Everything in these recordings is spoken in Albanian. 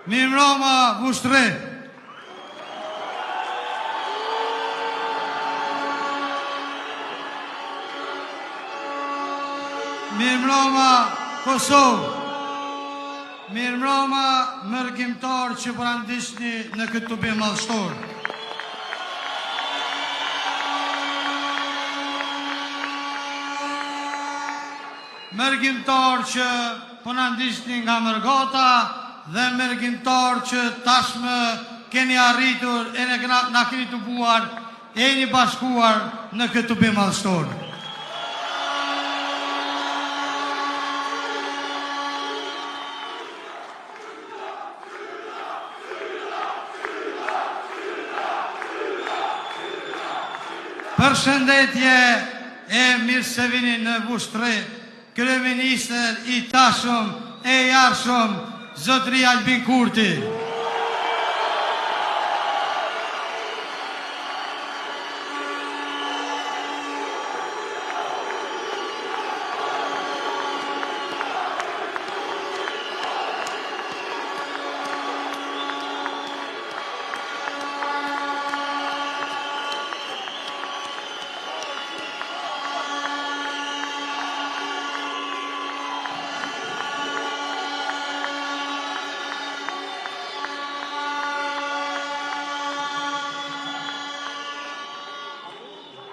Mirëmbrëma Vushtre. Mirëmbrëma Kosovë. Mirëmbrëma mërgjimtar që përandishni në këtë tubim madhështor. Mërgjimtar që përandishni nga Mërgata dhe mërgjimtar që tashmë keni arritur e na keni të buar e një bashkuar në këtë tubim madhështor. Përshëndetje e mirë se vini në Vushtre, kryeministër i tashëm e jarshëm, Zotri Albin Kurti.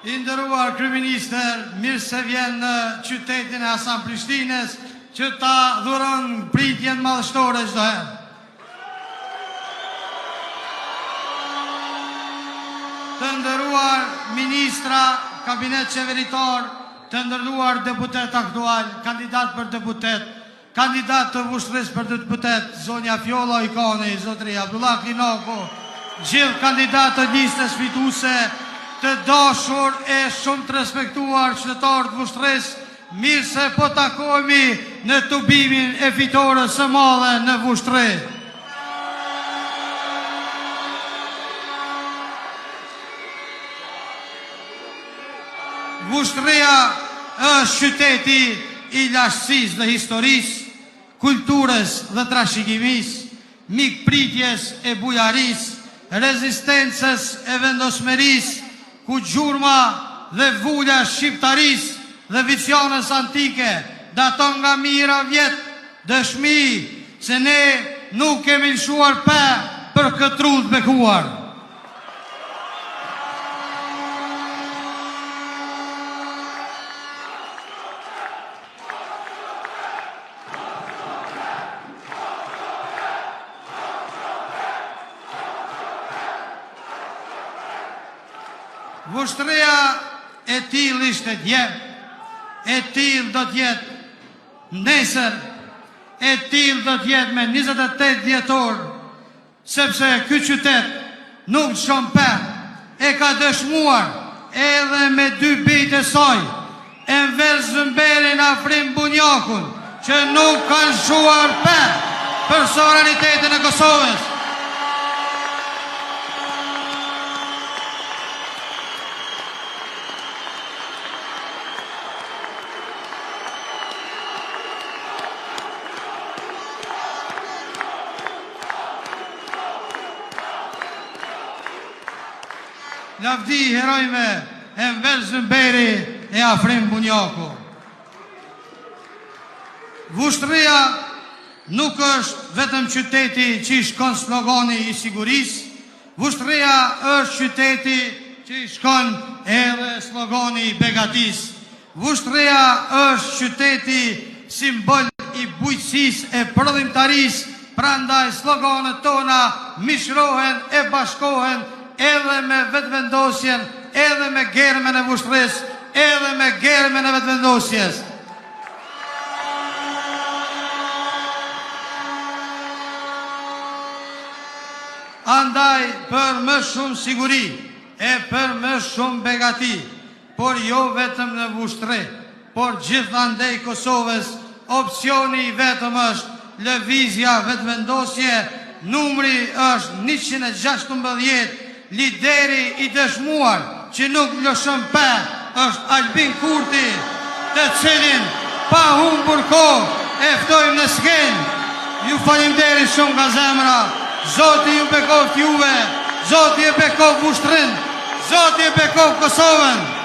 I nderuar kryeministër, mirë se vjen në qytetin e Hasan Prishtinës që ta dhuron pritjen madhështore çdo herë. Të nderuar ministra, kabinet qeveritar, të nderuar deputet aktual, kandidat për deputet, kandidat të Vushtres për deputet, zonja Fjolla Ikoni, zotri Abdullah Klinoko, gjithë kandidatë të listës fituese, të dashur e shumë të respektuar qytetarë të Vushtres, mirë se po takohemi në tubimin e fitores së madhe në Vushtre. Vushtreja është qyteti i lashtësisë dhe historisë, kulturës dhe trashëgimisë, mikpritjes e bujarisë, rezistencës e vendosmerisë, ku gjurma dhe vulja shqiptarisë dhe vicionës antike daton nga mijëra vjet, dëshmi se ne nuk kemi lëshuar pe për këtë rrugë të bekuar. Vushtreja e tillë ishte dje, e tillë do t'jetë nesër, e tillë do t'jetë me 28 dhjetor, sepse ky qytet nuk çon pe, e ka dëshmuar edhe me 2 bijtë e saj, Enver Zymberin, Afrim Bunjakun, që nuk kanë shuar pe për sovranitetin e Kosovës. Lavdi herojme Enver Zymberi e Afrim Bunjaku. Vushtreja nuk është vetëm qyteti që i shkon slogani i sigurisë, Vushtreja është qyteti që i shkon edhe slogani i begatisë. Vushtreja është qyteti simbol i bujqësisë e prodhimtarisë, prandaj sloganet tona mishrohen e bashkohen edhe me vetëvendosjen, edhe me germen e Vushtres, edhe me germen e vetëvendosjes. Andaj për më shumë siguri e për më shumë begati, por jo vetëm në Vushtre, por gjithandej Kosovës, opcioni vetëm është lëvizja vetëvendosje, numri është 116, lideri i dëshmuar që nuk lëshon pe është Albin Kurti, të cilin pa humbur kohë e ftojmë në skenë Ju faleminderit shumë nga zemra. Zoti ju bekoft juve. Zoti e bekov ushtrin. Zoti e bekov Kosovën.